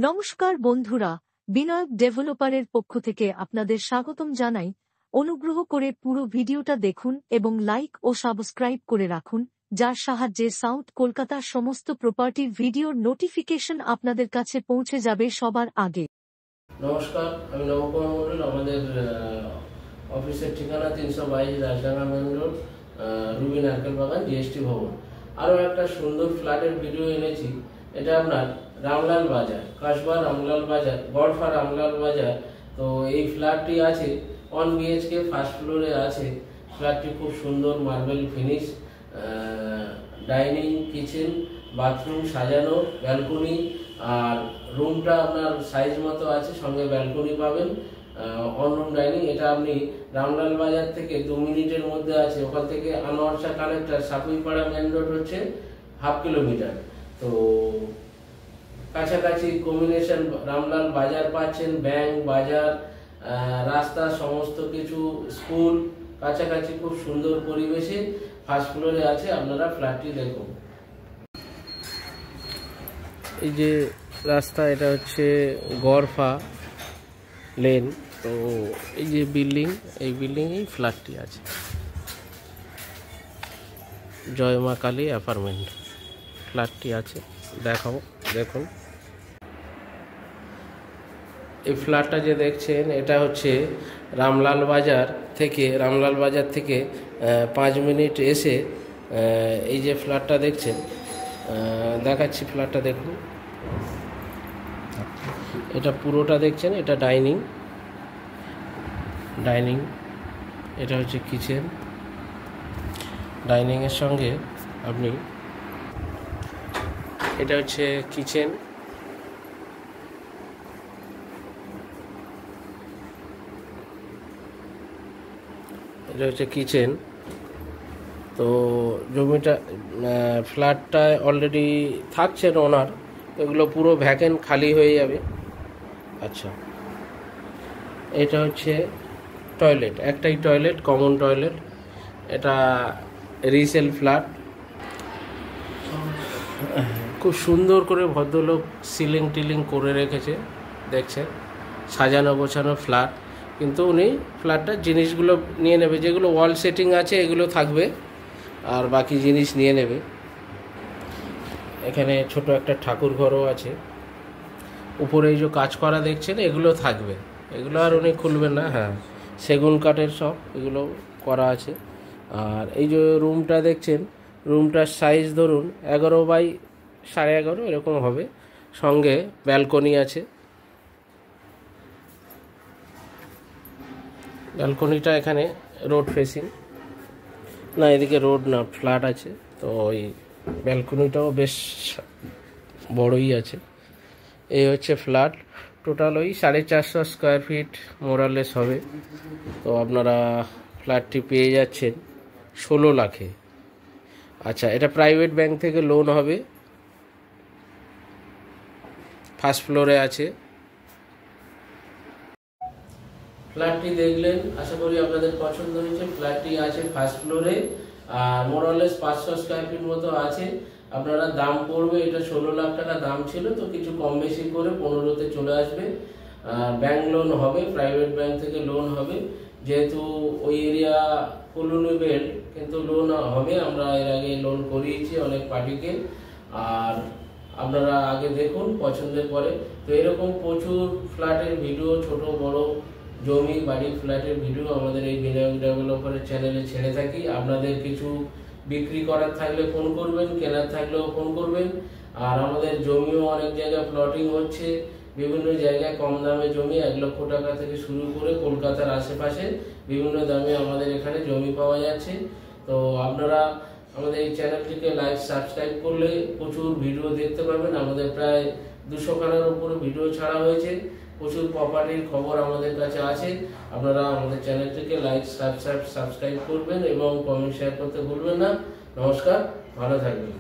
নমস্কার বন্ধুরা, বিনায়ক ডেভেলপারের পক্ষ থেকে আপনাদের স্বাগতম জানাই। অনুগ্রহ করে পুরো ভিডিওটা দেখুন এবং লাইক ও সাবস্ক্রাইব করে রাখুন, যার সাহায্যে সাউথ কলকাতার সমস্ত প্রপার্টির ভিডিওর নোটিফিকেশন আপনাদের কাছে পৌঁছে যাবে সবার আগে। নমস্কার, আমি নবকুমার মন্ডল। আমাদের অফিসের ঠিকানা 322 রাজডাঙ্গা মেন রোড, রুবি নারকেল বাগান, জিএসটি ভবন। আরও একটা সুন্দর ফ্ল্যাটের ভিডিও এনেছি। এটা আপনার রামলাল বাজার, কাসবা রামলাল বাজার, গড়ফা রামলাল বাজার। তো এই ফ্ল্যাটটি আছে 1 BHK, ফার্স্ট ফ্লোরে আছে। ফ্ল্যাটটি খুব সুন্দর marble finish, dining, kitchen, bathroom সাজানো, ব্যালকনি। আর রুমটা আপনার সাইজ মতো আছে, সঙ্গে ব্যালকনি পাবেন, অন রুম ডাইনিং। এটা আপনি রামলাল বাজার থেকে 2 মিনিটের মধ্যে আছে। ওখান থেকে Anwar Shah connector, Sapuipara main road হচ্ছে 1/2 কিলোমিটার। তো কাছাকাছি কম্বিনেশন রামলাল বাজার পাচ্ছেন, ব্যাংক, বাজার, রাস্তা, সমস্ত কিছু, স্কুল কাছাকাছি, খুব সুন্দর পরিবেশে ফার্স্ট ফ্লোরে আছে। আপনারা ফ্ল্যাটটি দেখুন। এই যে রাস্তা, এটা হচ্ছে গড়ফা লেন। তো এই যে বিল্ডিং, এই বিল্ডিংয়েই ফ্ল্যাটটি আছে। জয় মা কালী অ্যাপার্টমেন্ট ফ্ল্যাটটি আছে, দেখাবো, দেখুন। এই ফ্ল্যাটটা যে দেখছেন, এটা হচ্ছে রামলাল বাজার থেকে 5 মিনিট এসে এই যে ফ্ল্যাটটা দেখছেন, দেখাচ্ছি ফ্ল্যাটটা দেখুন। এটা পুরোটা দেখছেন, এটা ডাইনিং, এটা হচ্ছে কিচেন। ডাইনিংয়ের সঙ্গে আপনি, এটা হচ্ছে কিচেন, তো জমিটা, ফ্ল্যাটটা অলরেডি থাকছেন ওনার, এগুলো পুরো ভ্যাকেন্ট, খালি হয়ে যাবে। আচ্ছা, এটা হচ্ছে টয়লেট, একটাই টয়লেট, কমন টয়লেট। এটা রিসেল ফ্ল্যাট, খুব সুন্দর করে ভদ্রলোক সিলিং টিলিং করে রেখেছে, দেখছেন, সাজানো গোছানো ফ্ল্যাট। কিন্তু উনি ফ্ল্যাটটার জিনিসগুলো নিয়ে নেবে, যেগুলো ওয়াল সেটিং আছে এগুলো থাকবে, আর বাকি জিনিস নিয়ে নেবে। এখানে ছোট একটা ঠাকুর ঘরও আছে। উপরে এই যে কাজ করা দেখছেন, এগুলো থাকবে, এগুলো আর উনি খুলবেন না। হ্যাঁ, সেগুন কাঠের সব এগুলো করা আছে। আর এই যে রুমটা দেখছেন, রুমটার সাইজ ধরুন 11 বাই 11.5 এরকম হবে, সঙ্গে ব্যালকনি আছে। ব্যালকনিটা এখানে রোড ফেসিং না, এদিকে রোড না, ফ্ল্যাট আছে। তো ওই ব্যালকনিটাও বেশ বড়ই আছে। এই হচ্ছে ফ্ল্যাট, টোটাল ওই 450 স্কোয়ার ফিট মোরালেস হবে। তো আপনারা ফ্ল্যাটটি পেয়ে যাচ্ছেন 16 লাখে। আচ্ছা, এটা প্রাইভেট ব্যাংক থেকে লোন হবে, ফার্স্ট ফ্লোরে আছে। ফ্ল্যাটটি দেখলেন, আশা করি আপনাদের পছন্দ হয়েছে। ফ্ল্যাটটি আছে ফার্স্ট ফ্লোরে, আর মোরালেস 500 স্কোয়ার ফিট মতো আছে। আপনারা দাম পড়বে, এটা 16 লাখ টাকা দাম ছিল, তো কিছু কম বেশি করে 15তে চলে আসবে। ব্যাংক লোন হবে, প্রাইভেট ব্যাংক থেকে লোন হবে, যেহেতু ওই এরিয়া কলোনি বেল্ট, কিন্তু লোন হবে। আমরা এর আগে লোন করিয়েছি অনেক পার্টিকে। আর আপনারা আগে দেখুন, পছন্দের পরে। তো এরকম প্রচুর ফ্ল্যাটের ভিডিও, ছোট বড় জমি, বাড়ি, ফ্ল্যাটের ভিডিও আমাদের এই বিনায়ক ডেভেলপারের চ্যানেলে ছেড়ে থাকি। আপনাদের কিছু বিক্রি করার থাকলে ফোন করবেন, কেনার থাকলেও ফোন করবেন। আর আমাদের জমিও অনেক জায়গায় প্লটিং হচ্ছে, বিভিন্ন জায়গায় কম দামে জমি 1 লক্ষ টাকা থেকে শুরু করে কলকাতার আশেপাশে বিভিন্ন দামে আমাদের এখানে জমি পাওয়া যাচ্ছে। তো আপনারা আমাদের এই চ্যানেলটিকে লাইক, সাবস্ক্রাইব করলে প্রচুর ভিডিও দেখতে পাবেন। আমাদের প্রায় 200 খানার উপরে ভিডিও ছাড়া হয়েছে, প্রচুর প্রপার্টির খবর আমাদের কাছে আছে। আপনারা আমাদের চ্যানেলটিকে লাইক, সাবস্ক্রাইব করবেন এবং কমেন্ট শেয়ার করতে ভুলবেন না। নমস্কার, ভালো থাকবেন।